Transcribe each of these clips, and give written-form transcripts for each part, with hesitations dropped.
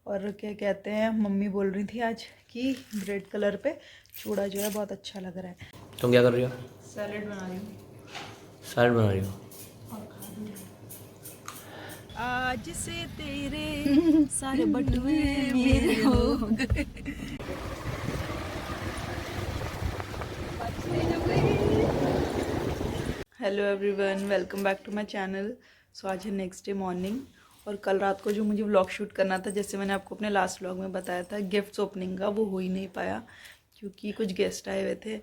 और क्या कहते हैं, मम्मी बोल रही थी आज कि रेड कलर पे चूड़ा जो है बहुत अच्छा लग रहा है। तुम क्या कर रही हो? सैलेड बना रही हूँ। सैलेड बना रही हो? आज से तेरे सारे बटुए मेरे हो गए। Hello everyone, welcome back to my channel. So आज है नेक्स्ट डे मॉर्निंग और कल रात को जो मुझे व्लॉग शूट करना था, जैसे मैंने आपको अपने लास्ट व्लॉग में बताया था गिफ्ट्स ओपनिंग का, वो हो ही नहीं पाया क्योंकि कुछ गेस्ट आए हुए थे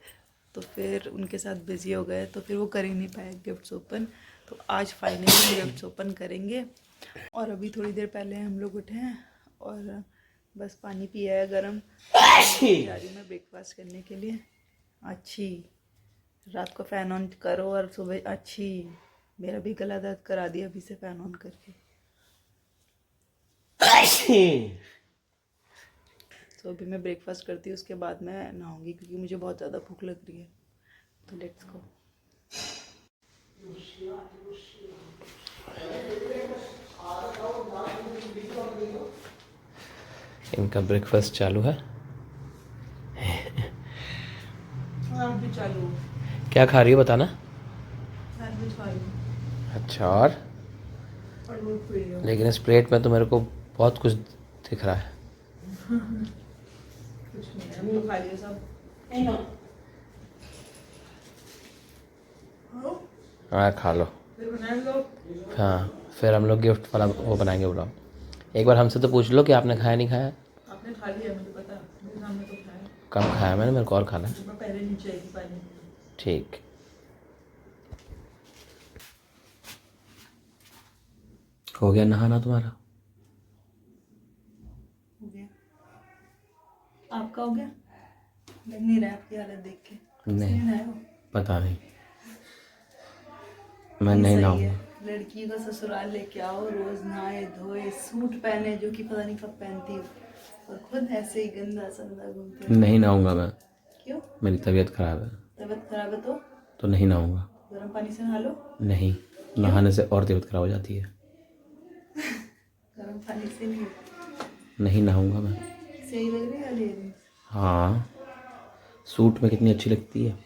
तो फिर उनके साथ बिज़ी हो गए, तो फिर वो कर ही नहीं पाए गिफ्ट्स ओपन। तो आज फाइनली गिफ्ट्स ओपन करेंगे। और अभी थोड़ी देर पहले हम लोग उठे हैं और बस पानी पिया है गर्म। जा रही मैं ब्रेकफास्ट करने के लिए। अच्छी रात को फ़ैन ऑन करो और सुबह अच्छी। मेरा भी गला दर्द करा दिया अभी से फ़ैन ऑन करके। तो अभी मैं ब्रेकफास्ट करती हूँ, उसके बाद मैं नहाऊंगी क्योंकि मुझे बहुत ज़्यादा भूख लग रही है। तो लेट्स गो। इनका ब्रेकफास्ट चालू है। भी चालू। क्या खा रही हो बताना। सैंडविच खा रही हूँ। अच्छा, और दूध पी रही हूँ। लेकिन इस प्लेट में तो मेरे को बहुत कुछ दिख रहा है। कुछ नहीं है, हम लोग खा लिए सब। हाँ खा लो। फिर बनाए लोग। हाँ फिर हम लोग गिफ्ट वाला वो बनाएंगे ब्लॉग। एक बार हमसे तो पूछ लो कि आपने खाया नहीं खाया। आपने खा लिया, मुझे पता, मेरे सामने तो खाया। कम खाया मैंने, मेरे को और खाना है। मैं पहले नीचे आई थी पानी। ठीक। हो गया नहाना तुम्हारा? हो गया। आपका हो गया? लग नहीं रहा है आपकी हालत देख के। नहीं नहाए हो? पता नहीं, मैं ये नहीं सही नहाऊंगा। है। लड़की को ससुराल लेके आओ, रोज नहाए धोए, सूट पहने जो कि पता नहीं कब पहनती हो, और खुद ऐसे ही गंदा संदा घूमते हो। नहीं नहाऊंगा मैं। क्यों? मेरी तबीयत खराब है। तबीयत खराब है तो नहीं नहाऊंगा। गर्म पानी से नहा लो। नहीं, नहाने से और तबीयत खराब हो जाती है। गर्म पानी से नहीं। नहीं नहाऊंगा मैं। सही लग रही है ये? हाँ, सूट में कितनी अच्छी लगती है।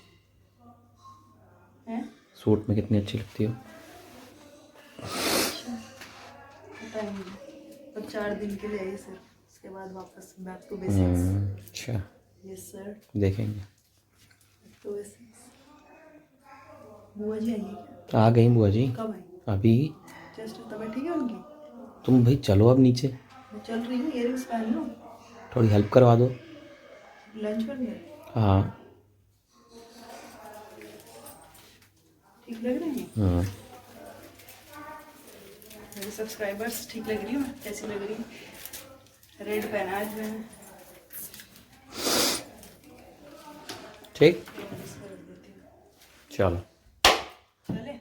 हैं? सूट में कितनी अच्छी लगती हो। पता नहीं, पर 4 दिन के लिए है सर, उसके बाद वापस बैक टू बेसिक्स। अच्छा यस सर, देखेंगे। Back to basics. बुआ जी आई है क्या? आ गई बुआ जी कब आई? अभी। जस्ट तबीयत ठीक है उनकी? तुम भाई चलो अब नीचे, मैं चल रही हूँ, इयरिंग्स पहन लो। थोड़ी हेल्प करवा दो। लंच बन गया? हाँ। ठीक लग रहे हैं? हाँ मेरे सब्सक्राइबर्स ठीक लग रही हूँ? कैसी लग रही है? रेड पहना आज मैंने। ठीक, चलो। चले?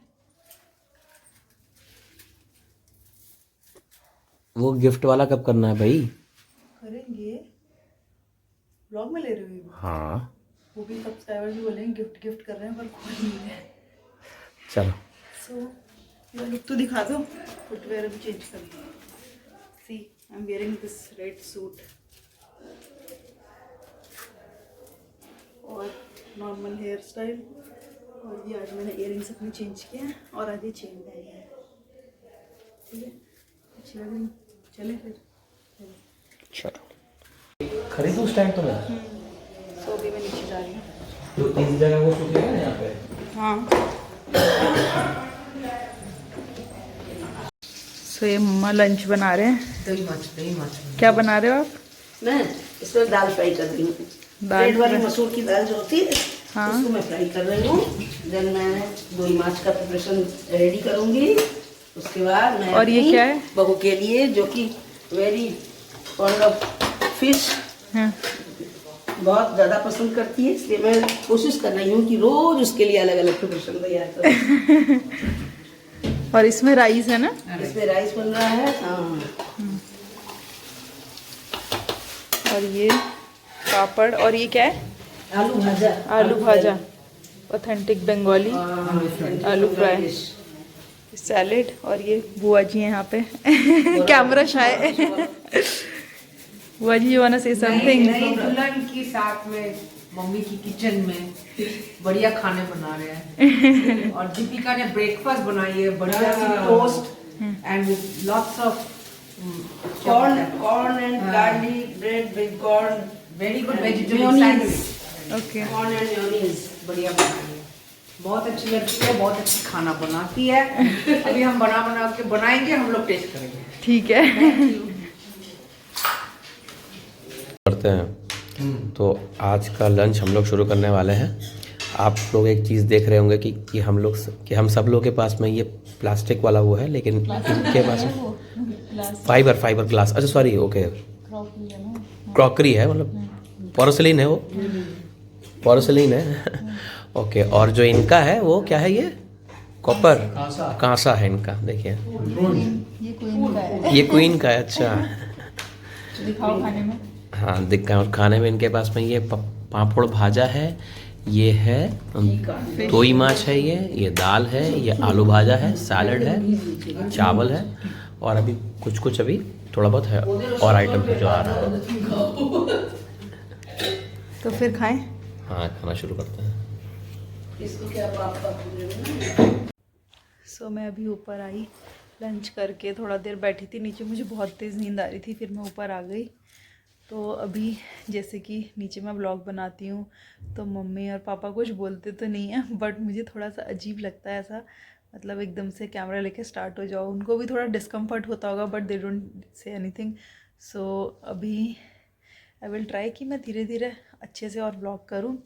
वो गिफ्ट वाला कब करना है भाई? करेंगे, ब्लॉग में ले रही हूँ। हाँ वो भी सब्सक्राइबर्स भी बोलेंगे गिफ्ट गिफ्ट कर रहे हैं पर कोई नहीं है। चलो। सो ये लुक तो दिखा दो, फुटवेयर भी चेंज कर दो। See I am wearing this red suit और नॉर्मल हेयर स्टाइल, और ये आज मैंने इयरिंग्स अपने चेंज किए हैं और आज ये चेन पहनी है। ठीक है, अच्छी लग रही। चले फिर। चलो खरीदूँ स्टैंड तुम्हें? तो अभी मैं नीचे जा रही हूँ। तो इस जगह वो सूट है ना यहाँ पे। हाँ। सो ये मम्मा लंच बना रहे हैं। दही माछ। क्या बना रहे हो आप? मैं इसमें दाल फ्राई कर रही हूँ। दाल रेड वाली फ्राई? मसूर की दाल जो होती है, हाँ। उसको मैं फ्राई कर रही हूँ। देन मैं दही माछ का प्रिपरेशन रेडी करूँगी। उसके बाद मैं और ये अपनी क्या है? बहू के लिए, जो कि वेरी फॉन्ड ऑफ फिश, हाँ। बहुत ज़्यादा पसंद करती है, इसलिए मैं कोशिश कर रही हूँ कि रोज उसके लिए अलग अलग प्रिपरेशन तैयार करूँ। और इसमें राइस है ना? इसमें राइस बन रहा है। हाँ। और ये पापड़, और ये क्या है? आलू भाजा। आलू भाजा, ऑथेंटिक बंगाली आलू फ्राई, सैलेड, और ये बुआ जी हैं यहाँ पे। Camera shy. बुआ जी, you want to say something? नई दुल्हन के साथ में मम्मी की किचन में बढ़िया खाने बना रहे हैं। और दीपिका ने ब्रेकफास्ट बनाई है, बढ़िया सी toast and lots of corn and garlic bread with corn, very good vegetable sandwich. Okay, corn and mayonnaise. बढ़िया बनाई है, बहुत अच्छी लगती है, बहुत अच्छा खाना बनाती है। अभी हम बना के बनाएंगे, हम लोग टेस्ट करेंगे। ठीक है। करते हैं। तो आज का लंच हम लोग शुरू करने वाले हैं। आप लोग एक चीज़ देख रहे होंगे कि हम सब लोग के पास में ये प्लास्टिक वाला वो है, लेकिन इनके पास फाइबर ग्लास, अच्छा सॉरी, ओके, क्रॉकरी है, मतलब पोर्सिलीन है, वो पोर्सिलीन है। ओके, और जो इनका है वो क्या है, ये कॉपर कांसा है इनका। देखिए ये क्वीन का है। अच्छा, दिखाओ खाने में। हाँ दिखा। और खाने में इनके पास में ये पापड़ भाजा है, ये है तोई माछ है, ये दाल है, ये आलू भाजा है, सैलड है, चावल है, और अभी कुछ अभी थोड़ा बहुत है और आइटम जो आ रहा है। तो फिर खाएं। हाँ, खाना शुरू करते हैं। इसको क्या पापा? सो मैं अभी ऊपर आई, लंच करके थोड़ा देर बैठी थी नीचे, मुझे बहुत तेज़ नींद आ रही थी, फिर मैं ऊपर आ गई। तो अभी जैसे कि नीचे मैं व्लॉग बनाती हूँ तो मम्मी और पापा कुछ बोलते तो नहीं है, बट मुझे थोड़ा सा अजीब लगता है ऐसा, मतलब एकदम से कैमरा लेके स्टार्ट हो जाओ। उनको भी थोड़ा डिस्कम्फर्ट होता होगा, but they don't say anything. So अभी आई विल ट्राई कि मैं धीरे धीरे अच्छे से और व्लॉग करूँ।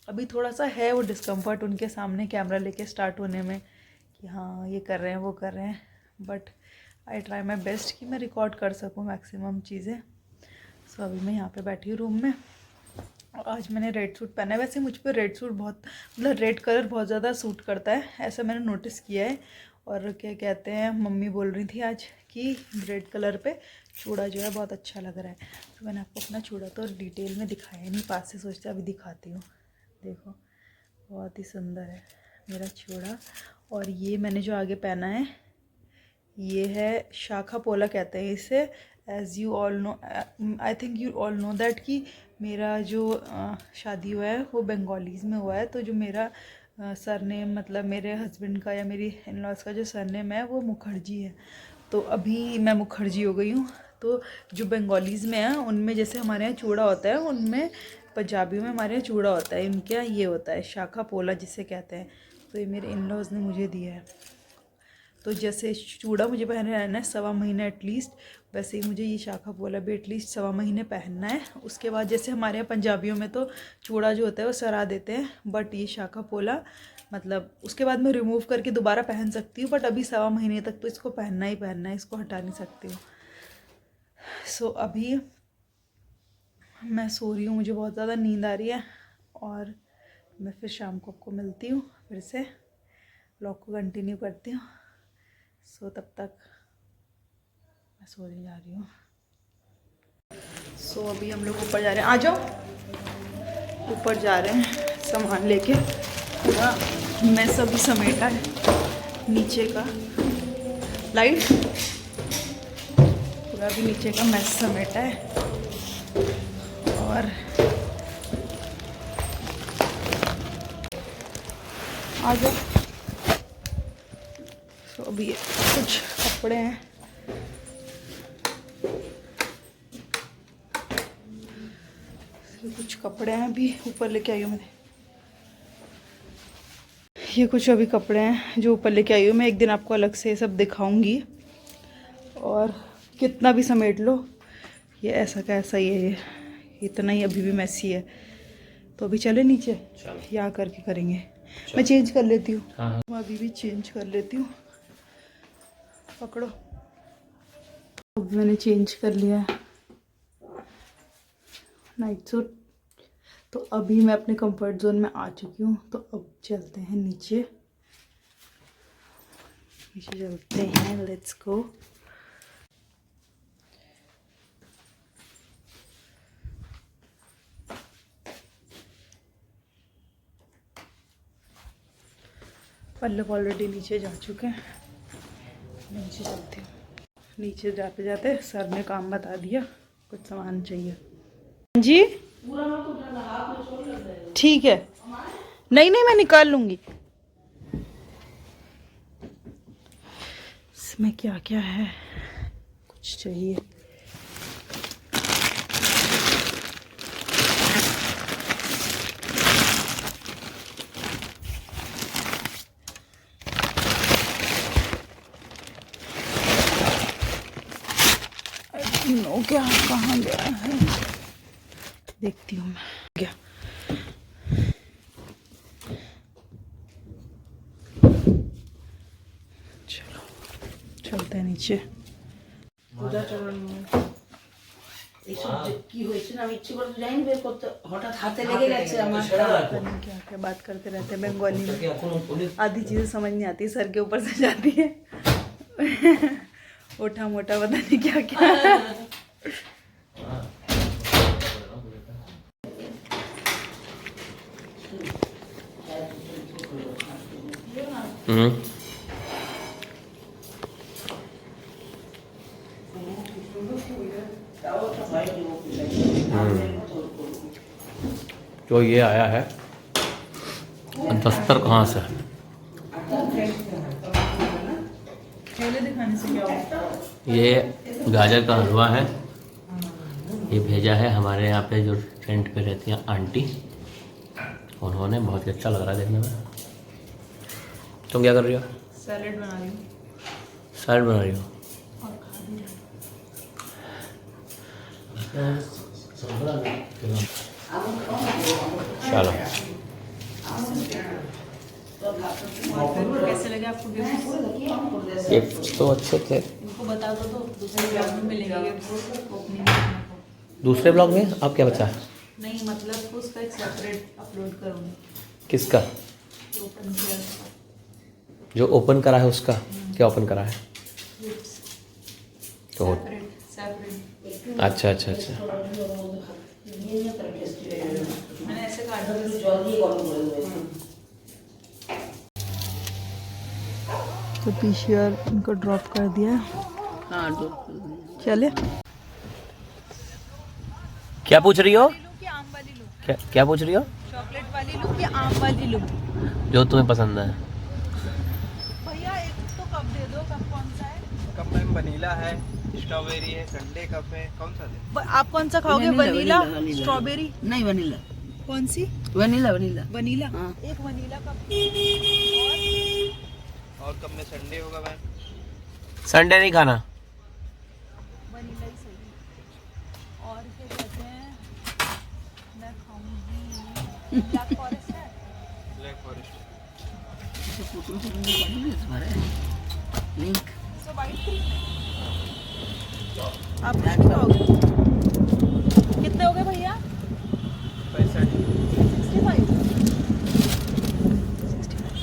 अभी थोड़ा सा है वो डिस्कम्फर्ट उनके सामने कैमरा लेके स्टार्ट होने में, कि हाँ ये कर रहे हैं वो कर रहे हैं, but I try my best कि मैं रिकॉर्ड कर सकूँ मैक्सिमम चीज़ें। सो अभी मैं यहाँ पे बैठी हूँ रूम में। आज मैंने रेड सूट पहना है। वैसे मुझ पर रेड सूट बहुत, मतलब रेड कलर बहुत ज़्यादा सूट करता है, ऐसा मैंने नोटिस किया है। और क्या कहते हैं, मम्मी बोल रही थी आज कि रेड कलर पे चूड़ा जो है बहुत अच्छा लग रहा है। तो मैंने आपको अपना चूड़ा तो डिटेल में दिखाया नहीं, पास से सोचते अभी दिखाती हूँ। देखो बहुत ही सुंदर है मेरा चूड़ा। और ये मैंने जो आगे पहना है ये है शाखा पोला कहते हैं इसे। As you all know, I think you all know that कि मेरा जो शादी हुआ है वो बंगालीज़ में हुआ है। तो जो मेरा सरनेम, मतलब मेरे हस्बैंड का या मेरी इन लॉज का जो सरनेम है वो मुखर्जी है। तो अभी मैं मुखर्जी हो गई हूँ। तो जो बंगालीज़ में है उनमें जैसे हमारे यहाँ चूड़ा होता है, उनमें पंजाबियों में हमारे यहाँ चूड़ा होता है, इनके यहाँ ये होता है शाखा पोला जिसे कहते हैं। तो ये मेरे इन लॉज ने मुझे दिया है। तो जैसे चूड़ा मुझे पहने रहना है 1.25 महीने एटलीस्ट, वैसे ही मुझे ये शाखा पोला भी एटलीस्ट 1.25 महीने पहनना है। उसके बाद जैसे हमारे यहाँ पंजाबियों में तो चूड़ा जो होता है वो सरा देते हैं, बट ये शाखा पोला मतलब उसके बाद मैं रिमूव करके दोबारा पहन सकती हूँ, बट अभी 1.25 महीने तक तो इसको पहनना ही पहनना है, इसको हटा नहीं सकती हूँ। सो अभी मैं सो रही हूँ, मुझे बहुत ज़्यादा नींद आ रही है, और मैं फिर शाम को आपको मिलती हूँ, फिर से व्लॉग को कंटिन्यू करती हूँ। सो तब तक मैं सोने जा रही हूँ। सो अभी हम लोग ऊपर जा रहे हैं, आ जाओ, ऊपर जा रहे हैं सामान लेके। पूरा मैं सभी समेटा है नीचे का, लाइट पूरा भी नीचे का मैस समेटा है। और आ जाओ। सो अभी कुछ कपड़े हैं, कुछ कपड़े हैं अभी ऊपर लेके आई हूँ मैंने। ये कुछ अभी कपड़े हैं जो ऊपर लेके आई हूँ मैं, एक दिन आपको अलग से सब दिखाऊंगी। और कितना भी समेट लो ये ऐसा का ऐसा ही है, ये इतना ही अभी भी मैसी है। तो अभी चले नीचे, यहाँ करके करेंगे। मैं चेंज कर लेती हूँ। हाँ। मैं अभी भी चेंज कर लेती हूँ, पकड़ो। अब मैंने चेंज कर लिया है नाइट सूट। तो अभी मैं अपने कंफर्ट जोन में आ चुकी हूँ। तो अब चलते हैं नीचे, नीचे चलते हैं, लेट्स गो। पल्लव ऑलरेडी नीचे जा चुके हैं, नीचे चलती हूँ। नीचे जाते जाते सर ने काम बता दिया कुछ सामान चाहिए जी। ठीक है, नहीं नहीं मैं निकाल लूंगी। इसमें क्या क्या है, कुछ चाहिए। नो क्या कहाँ गया है, देखती हूँ मैं क्या। चलो चलते हैं नीचे। পূজা চরণ এইসব কি হয়েছে না, আমি ইচ্ছে করে তো যাইনি বের করতে, হঠাৎ হাতে লেগে গেছে আমার। पता नहीं क्या क्या बात करते रहते हैं बंगाली में, आधी चीजें समझ नहीं आती, सर के ऊपर से जाती है। ओठा मोटा पता नहीं क्या क्या। तो ये आया है, दस्तर कहाँ से? पहले दिखाने से क्या होता है? ये गाजर का हलवा है, ये भेजा है हमारे यहाँ पे जो रेंट पे रहती हैं आंटी, उन्होंने। बहुत ही अच्छा लग रहा है देखने में। तुम क्या कर रही हो? सैलेड बना रही हूँ। सैलेड बना रही हो? चलो। कैसे लगे आपको गिफ्ट? गिफ्ट तो अच्छे थे। इनको बता दो तो दूसरे ब्लॉग में मिलेगा गिफ्ट। दूसरे ब्लॉग में अब क्या बचा है? नहीं मतलब उसका एक सेपरेट अपलोड करूँगी। किसका? तो ओपन किया जो ओपन करा है उसका? क्या ओपन करा है? गिफ्ट्स तो सेपरेट। अच्छा अच्छा अच्छा। मैंने ऐसे काट दिया। तो पीसीआर इनको ड्रॉप कर दिया। हाँ चले। क्या पूछ रही हो? कि आम वाली लूं? क्या पूछ रही हो? चॉकलेट वाली लूं कि आम वाली लूं? जो तुम्हें पसंद है। भैया एक तो कप दे दो, कप कौन सा है? कप में वनीला है, स्ट्रॉबेरी है, संडे कप है, कौन सा दे? आप कौन सा खाओगे? Vanilla, strawberry? नहीं वनीला। कौन सी? Vanilla vanilla. वनीला। हाँ। एक वनीला कप। और कप में संडे होगा मैम। संडे नहीं खाना। वनीला ही सही है। और क्या कहते हैं, मैं खाऊंगी ब्लैक फॉरेस्ट है। Black forest. Link so white cream है। आप कुछ नहीं खाओगे? कितने हो गए भैया? 65। 65।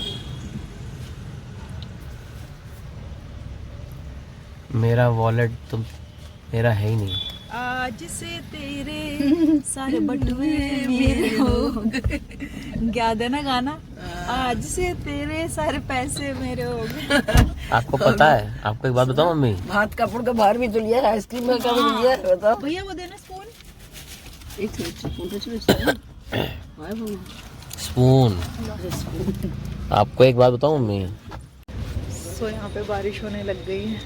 मेरा वॉलेट तो मेरा है ही नहीं। आज से तेरे सारे बटुए मेरे हो गए। याद है ना गाना? आज से तेरे सारे पैसे मेरे हो गए। आपको पता है? आपको एक बात बताओ मम्मी, भात कपड़ का बाहर भी तो लिया है, आइसक्रीम का भी लिया है, बताओ। भैया वो देना स्पून। एक स्पून तो चलो। स्पून। आपको एक बात बताओ मम्मी, सो यहाँ पे बारिश होने लग गई है,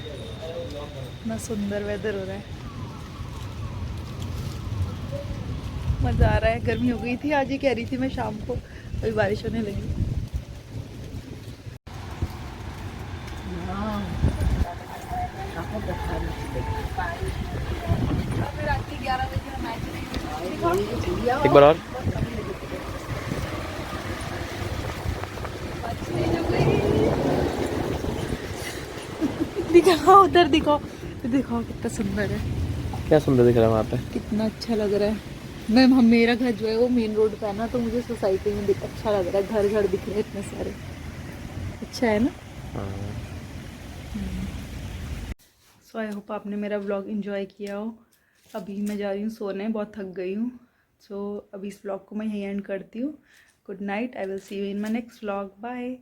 इतना सुंदर वेदर हो रहा है, मज़ा आ रहा है। गर्मी हो गई थी आज, ही कह रही थी मैं शाम को, अभी बारिश होने लगी। एक बार और। दिखाओ उधर, दिखाओ दिखाओ कितना सुंदर है, क्या सुंदर दिख रहा है वहाँ पे। कितना अच्छा लग रहा है। मैं मेरा घर जो है वो मेन रोड पे है ना, तो मुझे सोसाइटी में अच्छा लग रहा है, घर घर दिख रहे हैं इतने सारे, अच्छा है ना। सो आई होप आपने मेरा व्लॉग एंजॉय किया हो। अभी मैं जा रही हूँ सोने, बहुत थक गई हूँ। सो अभी इस व्लॉग को मैं यहीं एंड करती हूँ। Good night, I will see you in my next vlog, bye.